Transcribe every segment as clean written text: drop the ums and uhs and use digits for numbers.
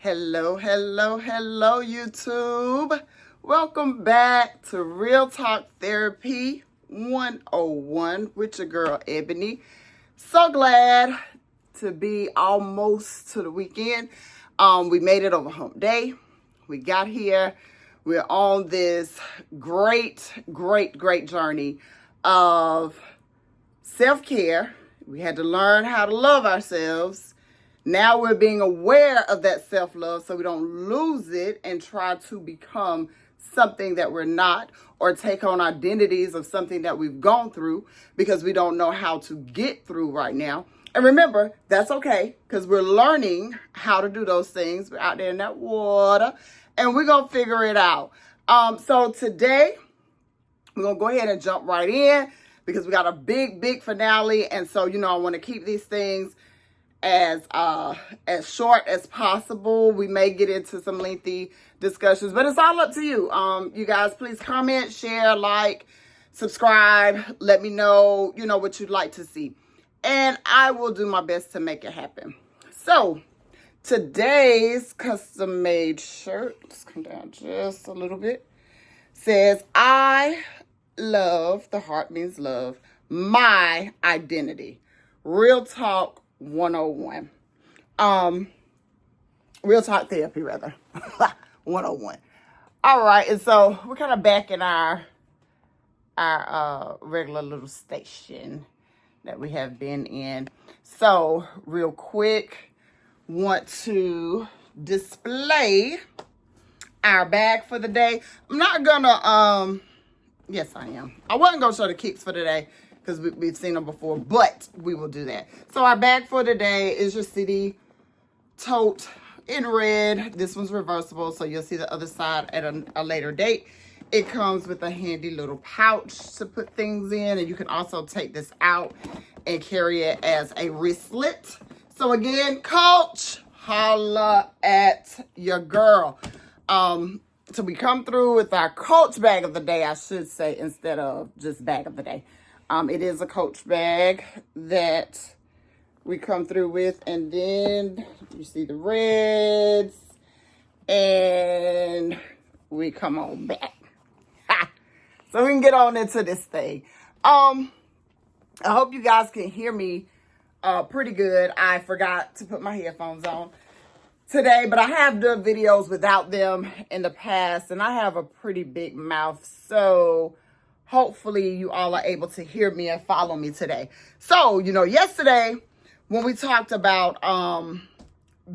Hello, hello, hello, YouTube. Welcome back to Real Talk Therapy 101 with your girl, Ebony. So glad to be almost to the weekend. We made it over hump day. We got here. We're on this great journey of self-care. We had to learn how to love ourselves. Now we're being aware of that self-love so we don't lose it and try to become something that we're not, or take on identities of something that we've gone through because we don't know how to get through right now. And remember, that's okay, because we're learning how to do those things. We're out there in that water and we're going to figure it out. So today we're going to go ahead and jump right in because we got a big finale. And so, I want to keep these things as short as possible. We may get into some lengthy discussions, but it's all up to you. You guys, please comment, share, like, subscribe. Let me know, what you'd like to see. And I will do my best to make it happen. So today's custom made shirt, let's come down just a little bit, says, I love, the heart means love, my identity. Real Talk 101. Real Talk Therapy, rather. 101. All right, and so we're kind of back in our regular little station that we have been in. So real quick, want to display our bag for the day. I'm not gonna yes I am. I wasn't gonna show the kicks for today because we've seen them before, but we will do that. So our bag for today is your City tote in red. This one's reversible, so you'll see the other side at a later date. It comes with a handy little pouch to put things in, and you can also take this out and carry it as a wristlet. So again, Coach, holla at your girl. So we come through with our Coach bag of the day, I should say, instead of just bag of the day. It is a Coach bag that we come through with, and then you see the reds, and we come on back. So we can get on into this thing. I hope you guys can hear me pretty good. I forgot to put my headphones on today, but I have done videos without them in the past, and I have a pretty big mouth, so hopefully you all are able to hear me and follow me today. So, yesterday when we talked about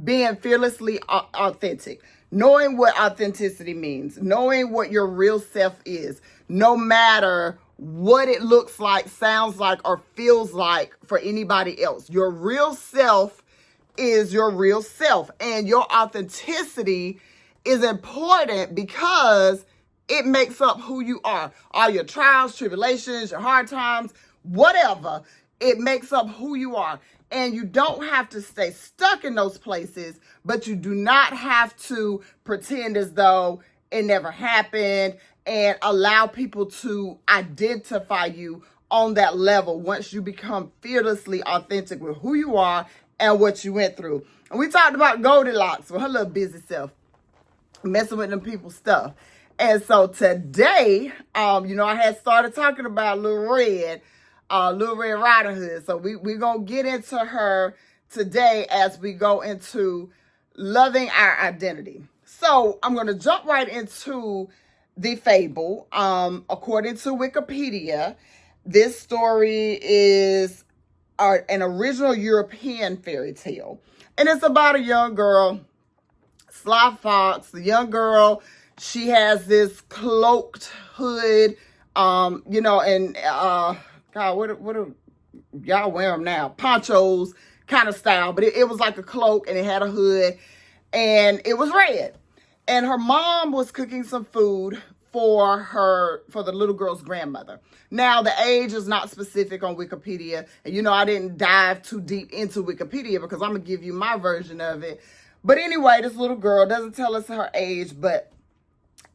being fearlessly authentic, knowing what authenticity means, knowing what your real self is, no matter what it looks like, sounds like, or feels like for anybody else. Your real self is your real self, and your authenticity is important because it makes up who you are. All your trials, tribulations, your hard times, whatever, it makes up who you are. And you don't have to stay stuck in those places, but you do not have to pretend as though it never happened and allow people to identify you on that level once you become fearlessly authentic with who you are and what you went through. And we talked about Goldilocks with her little busy self, messing with them people's stuff. And so today, I had started talking about Little Red Riding Hood. So we're going to get into her today as we go into loving our identity. So I'm going to jump right into the fable. According to Wikipedia, this story is an original European fairy tale. And it's about a young girl, Sly Fox. The young girl, she has this cloaked hood, God, what do y'all wear them now? Ponchos kind of style, but it was like a cloak, and it had a hood, and it was red. And her mom was cooking some food for the little girl's grandmother. Now, the age is not specific on Wikipedia, and I didn't dive too deep into Wikipedia because I'm gonna give you my version of it. But anyway, this little girl doesn't tell us her age, but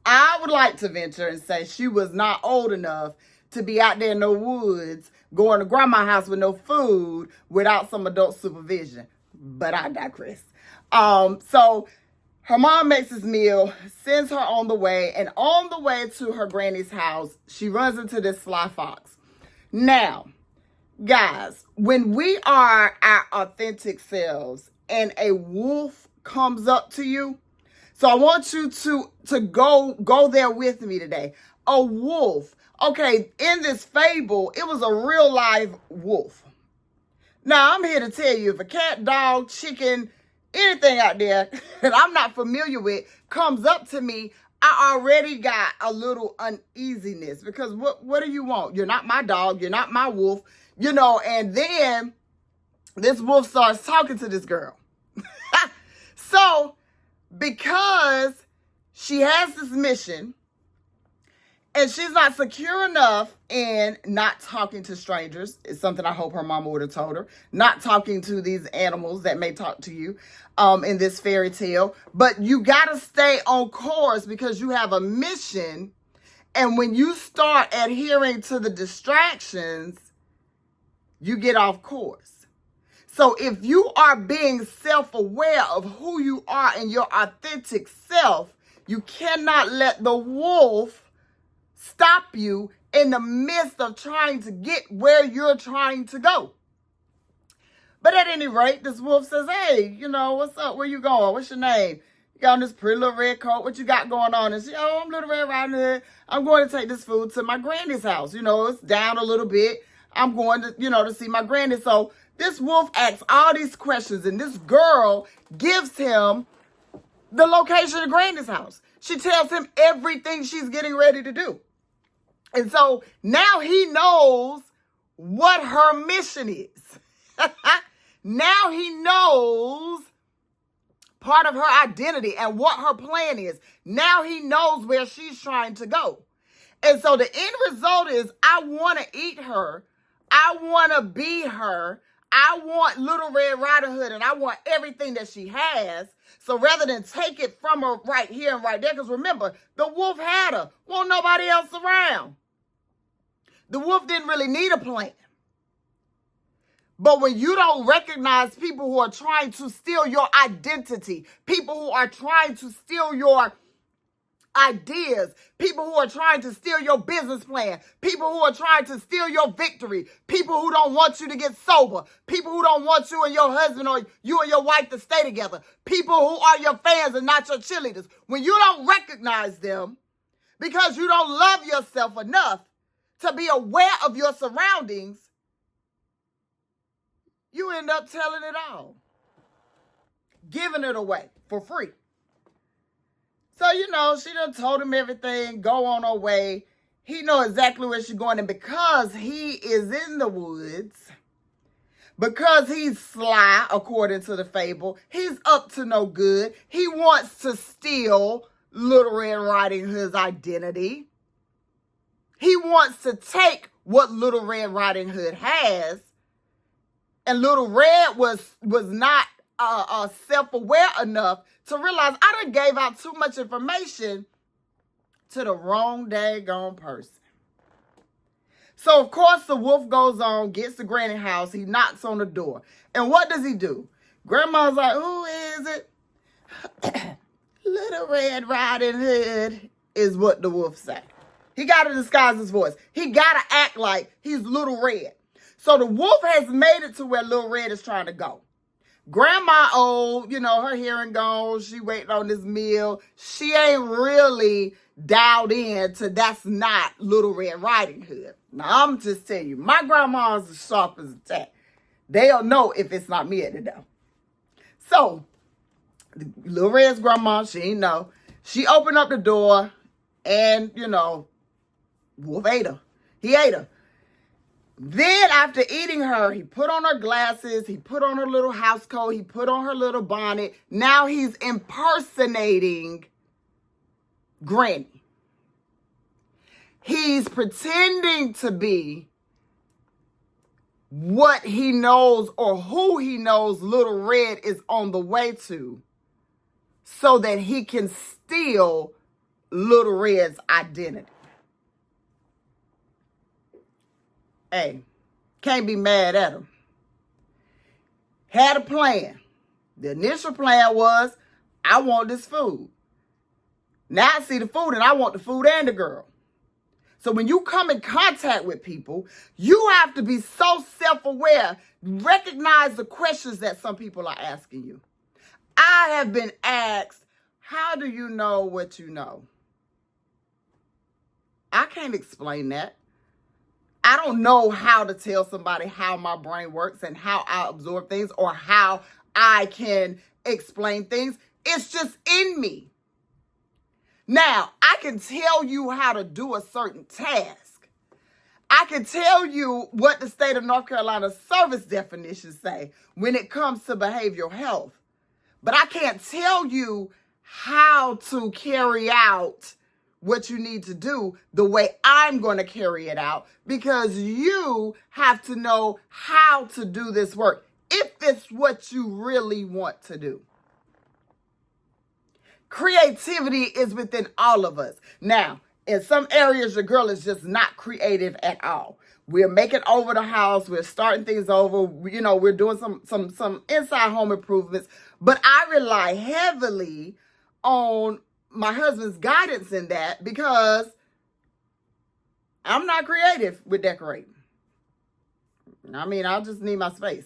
I would like to venture and say she was not old enough to be out there in the woods going to grandma's house with no food without some adult supervision. But I digress. So Her mom makes this meal, sends her on the way, and on the way to her granny's house, she runs into this sly fox. Now, guys, when we are our authentic selves and a wolf comes up to you, so I want you to go there with me today. A wolf. Okay, in this fable, it was a real live wolf. Now, I'm here to tell you, if a cat, dog, chicken, anything out there that I'm not familiar with comes up to me, I already got a little uneasiness, because what do you want? You're not my dog. You're not my wolf. And then this wolf starts talking to this girl. So, because she has this mission and she's not secure enough in not talking to strangers, it's something I hope her mama would have told her, not talking to these animals that may talk to you in this fairy tale. But you got to stay on course because you have a mission. And when you start adhering to the distractions, you get off course. So if you are being self-aware of who you are and your authentic self, you cannot let the wolf stop you in the midst of trying to get where you're trying to go. But at any rate, this wolf says, hey, what's up? Where you going? What's your name? You got on this pretty little red coat. What you got going on? And she, I'm Little Red Riding Hood. I'm going to take this food to my granny's house. It's down a little bit. I'm going to, to see my granny. So this wolf asks all these questions, and this girl gives him the location of granny's house. She tells him everything she's getting ready to do. And so now he knows what her mission is. Now he knows part of her identity and what her plan is. Now he knows where she's trying to go. And so the end result is, I want to eat her. I want to be her. I want Little Red Riding Hood, and I want everything that she has. So rather than take it from her right here and right there, because remember, the wolf had her. Won't nobody else around. The wolf didn't really need a plan. But when you don't recognize people who are trying to steal your identity, people who are trying to steal your ideas, people who are trying to steal your business plan, people who are trying to steal your victory, people who don't want you to get sober, people who don't want you and your husband or you and your wife to stay together, people who are your fans and not your cheerleaders. When you don't recognize them because you don't love yourself enough to be aware of your surroundings, you end up telling it all, giving it away for free. So, she done told him everything, go on her way. He know exactly where she's going. And because he is in the woods, because he's sly, according to the fable, he's up to no good. He wants to steal Little Red Riding Hood's identity. He wants to take what Little Red Riding Hood has. And Little Red was not self-aware enough to realize I done gave out too much information to the wrong daggone person. So, of course, the wolf goes on, gets to Granny house. He knocks on the door. And what does he do? Grandma's like, who is it? Little Red Riding Hood is what the wolf said. He got to disguise his voice. He got to act like he's Little Red. So the wolf has made it to where Little Red is trying to go. Grandma old, her hearing gone. She waiting on this meal. She ain't really dialed in to that's not Little Red Riding Hood. Now, I'm just telling you, my grandma's as sharp as a tack. They'll know if it's not me at the door. So, Little Red's grandma, she ain't know. She opened up the door and, wolf ate her. He ate her. Then after eating her, he put on her glasses, he put on her little house coat, he put on her little bonnet. Now he's impersonating Granny. He's pretending to be what he knows or who he knows Little Red is on the way to so that he can steal Little Red's identity. Hey, can't be mad at him. Had a plan. The initial plan was, I want this food. Now I see the food and I want the food and the girl. So when you come in contact with people, you have to be so self-aware. Recognize the questions that some people are asking you. I have been asked, how do you know what you know? I can't explain that. I don't know how to tell somebody how my brain works and how I absorb things or how I can explain things. It's just in me. Now, I can tell you how to do a certain task. I can tell you what the state of North Carolina service definitions say when it comes to behavioral health. But I can't tell you how to carry out what you need to do the way I'm going to carry it out, because you have to know how to do this work if it's what you really want to do. Creativity is within all of us. Now, in some areas, your girl is just not creative at all. We're making over the house. We're starting things over. We're doing some inside home improvements. But I rely heavily on my husband's guidance in that, because I'm not creative with decorating. I mean, I'll just need my space.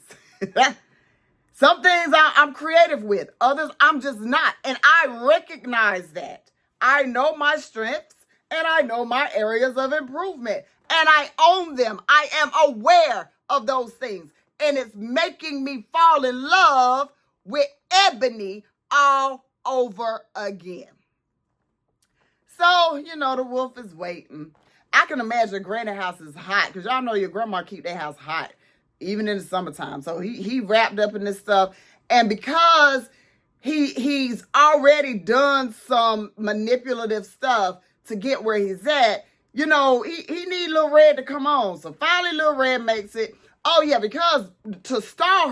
Some things I'm creative with. Others, I'm just not. And I recognize that. I know my strengths and I know my areas of improvement. And I own them. I am aware of those things. And it's making me fall in love with Ebony all over again. So, the wolf is waiting. I can imagine Granny house is hot, because y'all know your grandma keep their house hot, even in the summertime. So he wrapped up in this stuff. And because he's already done some manipulative stuff to get where he's at, he need Little Red to come on. So finally Little Red makes it. Oh yeah, because to stall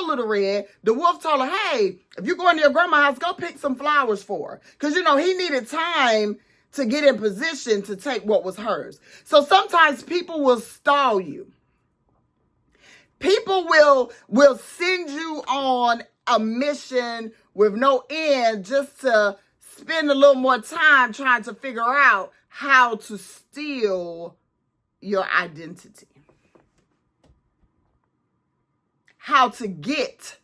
Little Red, the wolf told her, hey, if you go into your grandma's house, go pick some flowers for her. Because, he needed time to get in position to take what was hers. So sometimes people will stall you. People will send you on a mission with no end just to spend a little more time trying to figure out how to steal your identity. How to get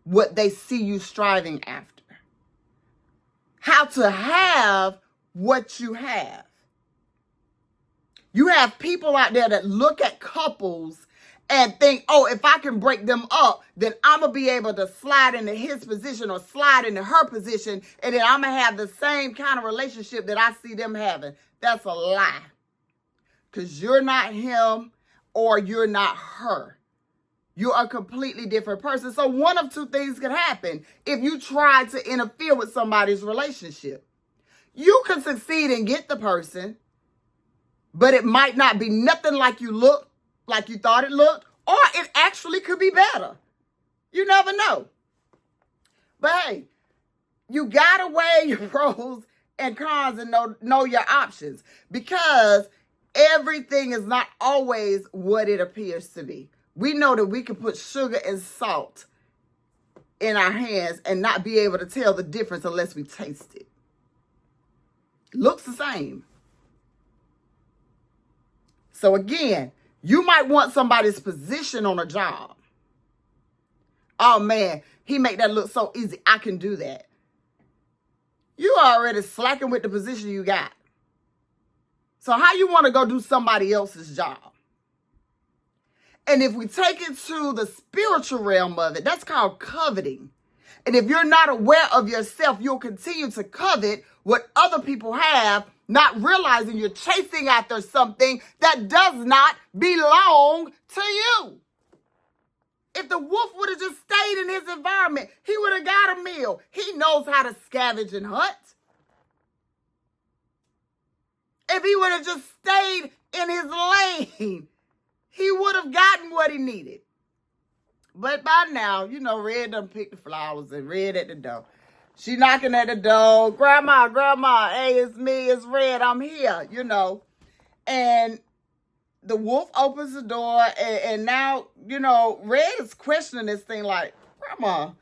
what they see you striving after. How to have what you have. You have people out there that look at couples and think, oh, if I can break them up, then I'm going to be able to slide into his position or slide into her position, and then I'm going to have the same kind of relationship that I see them having. That's a lie. Because you're not him or you're not her. You're a completely different person. So one of two things could happen if you try to interfere with somebody's relationship. You can succeed and get the person, but it might not be nothing like you thought it looked, or it actually could be better. You never know. But hey, you gotta weigh your pros and cons and know your options, because everything is not always what it appears to be. We know that we can put sugar and salt in our hands and not be able to tell the difference unless we taste it. Looks the same. So again, you might want somebody's position on a job. Oh man, he make that look so easy. I can do that. You already slacking with the position you got. So how you want to go do somebody else's job? And if we take it to the spiritual realm of it, that's called coveting. And if you're not aware of yourself, you'll continue to covet what other people have, not realizing you're chasing after something that does not belong to you. If the wolf would have just stayed in his environment, he would have got a meal. He knows how to scavenge and hunt. If he would have just stayed in his lane, he would have gotten what he needed. But by now, Red done picked the flowers and Red at the door. She knocking at the door. Grandma, hey, it's me, it's Red, I'm here, And the wolf opens the door, and now, Red is questioning this thing like, Grandma,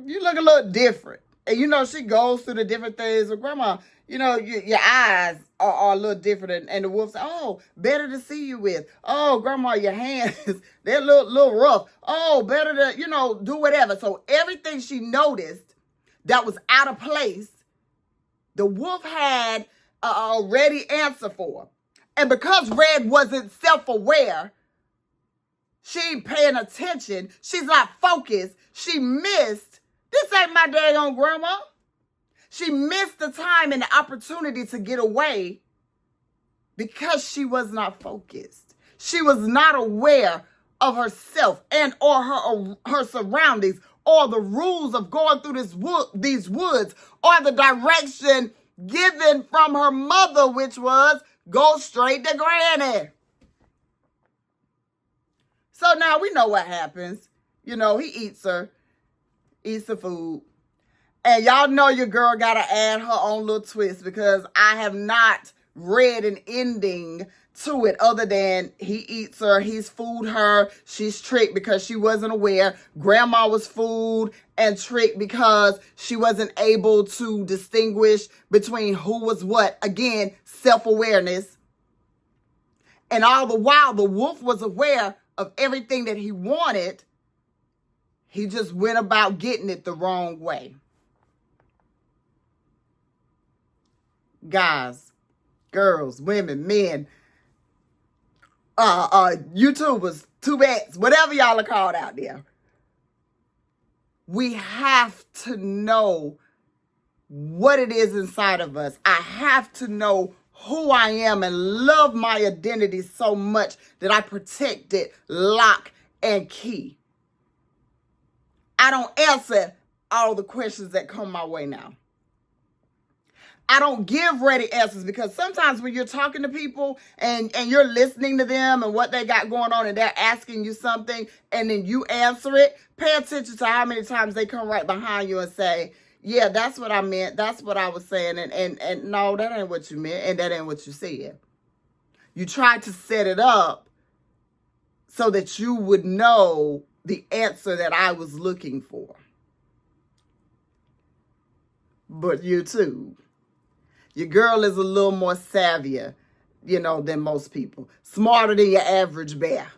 You look a little different. And you know, she goes through the different things. Well, Grandma, you know, your eyes are a little different. And the wolf said, oh, better to see you with. Oh, Grandma, your hands, they're a little rough. Oh, better to, you know, do whatever. So everything she noticed that was out of place, the wolf had a ready answer for. And because Red wasn't self-aware, she ain't paying attention. She's not focused. She missed. This ain't my daggone grandma. She missed the time and the opportunity to get away because she was not focused. She was not aware of herself and or her surroundings or the rules of going through these woods or the direction given from her mother, which was go straight to Granny. So now we know what happens. You know, he eats the food. And y'all know your girl got to add her own little twist because I have not read an ending to it other than he eats her, he's fooled her, she's tricked because she wasn't aware. Grandma was fooled and tricked because she wasn't able to distinguish between who was what. Again, self-awareness. And all the while, the wolf was aware of everything that he wanted. He just went about getting it the wrong way. Guys, girls, women, men, YouTubers, tubets, whatever y'all are called out there. We have to know what it is inside of us. I have to know who I am and love my identity so much that I protect it, lock and key. I don't answer all the questions that come my way now. I don't give ready answers because sometimes when you're talking to people and you're listening to them and what they got going on and they're asking you something and then you answer it, pay attention to how many times they come right behind you and say, yeah, that's what I meant. That's what I was saying. And no, that ain't what you meant. And that ain't what you said. You tried to set it up so that you would know the answer that I was looking for. But YouTube, your girl is a little more savvier, than most people. Smarter than your average bear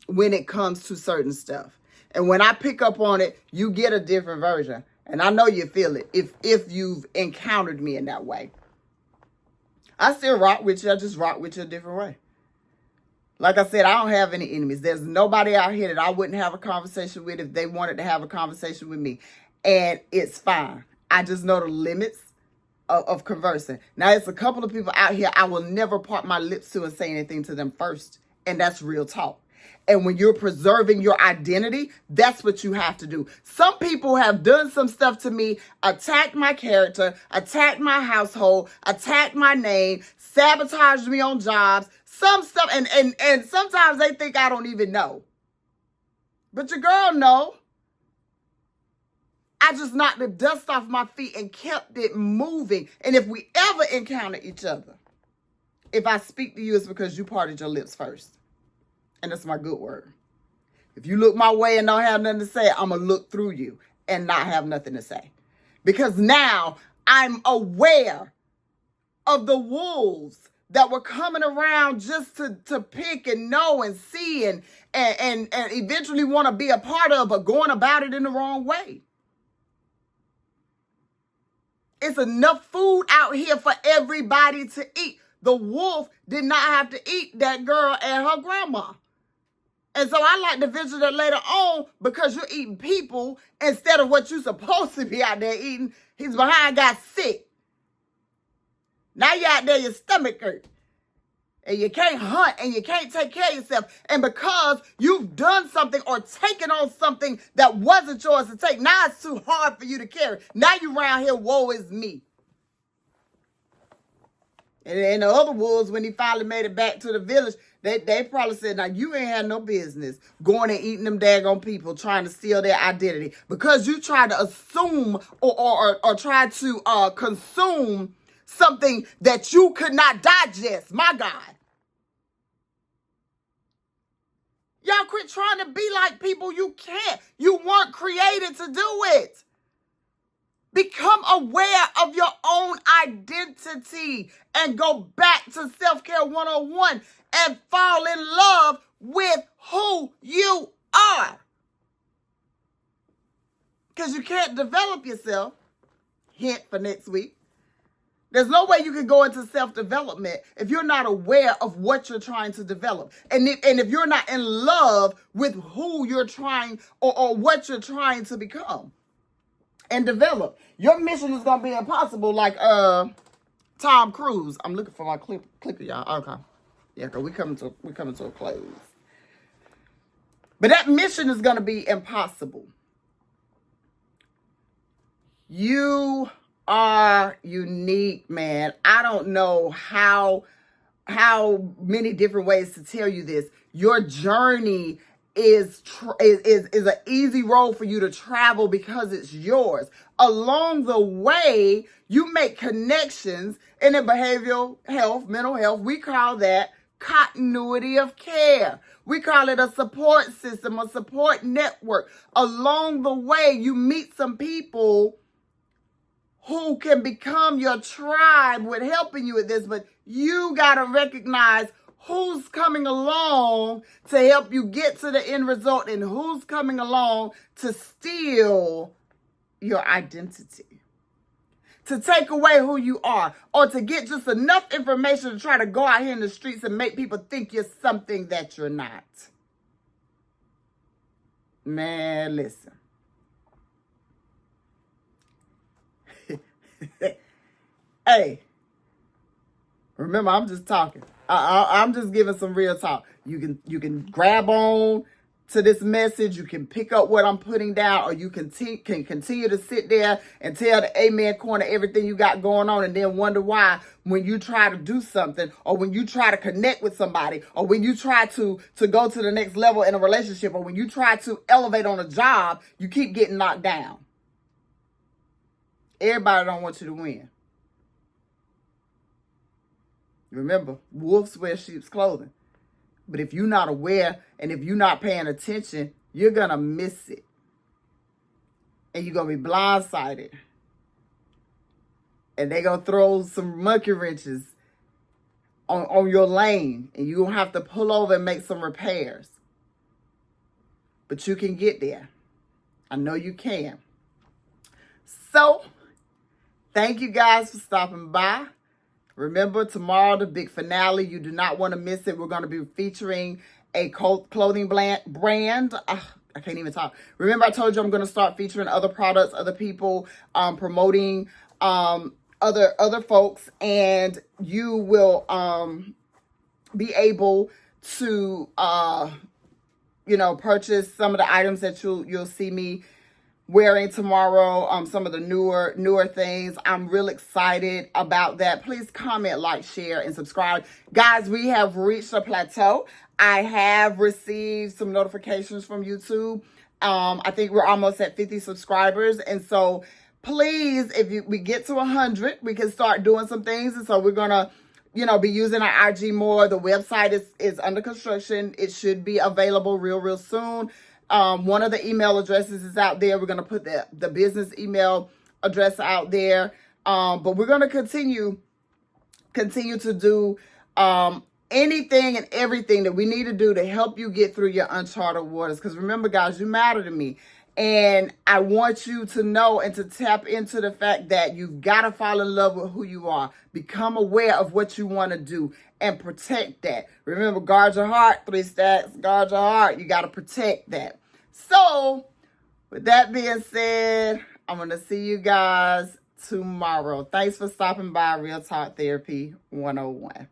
when it comes to certain stuff. And when I pick up on it, you get a different version. And I know you feel it if you've encountered me in that way. I still rock with you. I just rock with you a different way. Like I said, I don't have any enemies. There's nobody out here that I wouldn't have a conversation with if they wanted to have a conversation with me. And it's fine. I just know the limits of conversing. Now, it's a couple of people out here I will never part my lips to and say anything to them first. And that's real talk. And when you're preserving your identity, that's what you have to do. Some people have done some stuff to me, attacked my character, attacked my household, attacked my name, sabotaged me on jobs, some stuff. And sometimes they think I don't even know. But your girl know. I just knocked the dust off my feet and kept it moving. And if we ever encounter each other, if I speak to you, it's because you parted your lips first. And that's my good word. If you look my way and don't have nothing to say, I'm going to look through you and not have nothing to say. Because now I'm aware of the wolves that were coming around just to pick and know and see and eventually want to be a part of, but going about it in the wrong way. It's enough food out here for everybody to eat. The wolf did not have to eat that girl and her grandma. And so I like to visit her later on because you're eating people instead of what you're supposed to be out there eating. His behind got sick. Now you're out there, your stomach hurt. And you can't hunt and you can't take care of yourself. And because you've done something or taken on something that wasn't yours to take, now it's too hard for you to carry. Now you around here, woe is me. And the other wolves, when he finally made it back to the village, they probably said, now you ain't had no business going and eating them daggone people, trying to steal their identity. Because you tried to assume or try to consume something that you could not digest. My God. Y'all quit trying to be like people you can't. You weren't created to do it. Become aware of your own identity and go back to Self-Care 101 and fall in love with who you are. Because you can't develop yourself. Hint for next week. There's no way you can go into self-development if you're not aware of what you're trying to develop. And if you're not in love with who you're trying or what you're trying to become and develop. Your mission is going to be impossible like Tom Cruise. I'm looking for my clicker, y'all. Okay. Yeah, because we're coming to a close. But that mission is going to be impossible. You are unique, man. I don't know how many different ways to tell you this. Your journey is an easy road for you to travel because it's yours. Along the way, you make connections. And in behavioral health, mental health, we call that continuity of care. We call it a support system, a support network. Along the way, you meet some people who can become your tribe with helping you with this, but you got to recognize who's coming along to help you get to the end result and who's coming along to steal your identity, to take away who you are, or to get just enough information to try to go out here in the streets and make people think you're something that you're not. Man, listen. Hey, remember, I'm just talking. I'm just giving some real talk. You can grab on to this message. You can pick up what I'm putting down, or you can continue to sit there and tell the amen corner everything you got going on, and then wonder why when you try to do something, or when you try to connect with somebody, or when you try to go to the next level in a relationship, or when you try to elevate on a job, you keep getting knocked down. Everybody don't want you to win. Remember, wolves wear sheep's clothing. But if you're not aware and if you're not paying attention, you're going to miss it. And you're going to be blindsided. And they're going to throw some monkey wrenches on your lane. And you're going to have to pull over and make some repairs. But you can get there. I know you can. So, thank you guys for stopping by. Remember, tomorrow, the big finale. You do not want to miss it. We're going to be featuring a clothing brand. I can't even talk. Remember, I told you I'm going to start featuring other products, other people, promoting other folks. And you will be able to, purchase some of the items that you'll see me wearing tomorrow, some of the newer things. I'm real excited about that. Please comment, like, share, and subscribe. Guys, we have reached a plateau. I have received some notifications from YouTube. I think we're almost at 50 subscribers. And so please, if we get to 100, we can start doing some things. And so we're going to, be using our IG more. The website is under construction. It should be available real soon. One of the email addresses is out there. We're going to put the business email address out there. But we're going to continue to do anything and everything that we need to do to help you get through your uncharted waters. Because remember, guys, you matter to me. And I want you to know and to tap into the fact that you've got to fall in love with who you are. Become aware of what you want to do and protect that. Remember, guard your heart, 3 stacks, guard your heart. You got to protect that. So, with that being said, I'm going to see you guys tomorrow. Thanks for stopping by Real Talk Therapy 101.